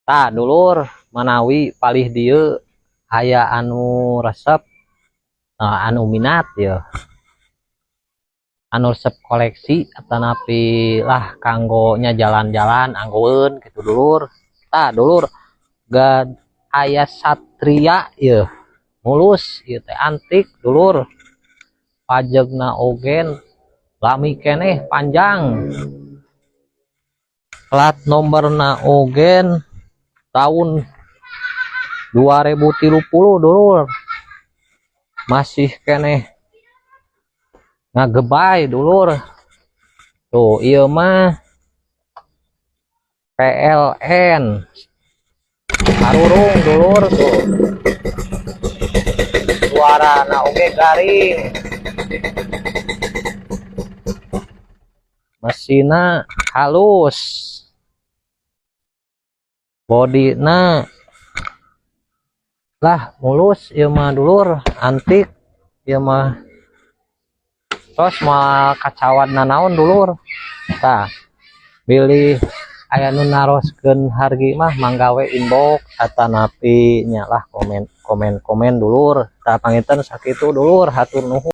Tah dulur manawi palih dieu aya anu resep anu minat ya anu resep koleksi atau napi lah kanggonya jalan-jalan anggoeun gitu dulur. Tah dulur gak aya satria ya mulus ieu teh antik dulur, pajegna ogen lami keneh panjang, plat nomorna ogen tahun 2030 dulur, masih keneh ngagebay dulur. Tuh iya mah PLN harurung dulur tuh, suarana oge garing, mesinna halus, bodina lah mulus ieu mah dulur, antik ieu mah. Tos mal kacawat nanaon dulur. Tah bilih aya nu naroskeun hargi mah manggawe inbox atanapi nya lah komen dulur. Tah panginten sakitu dulur, hatur nuhun.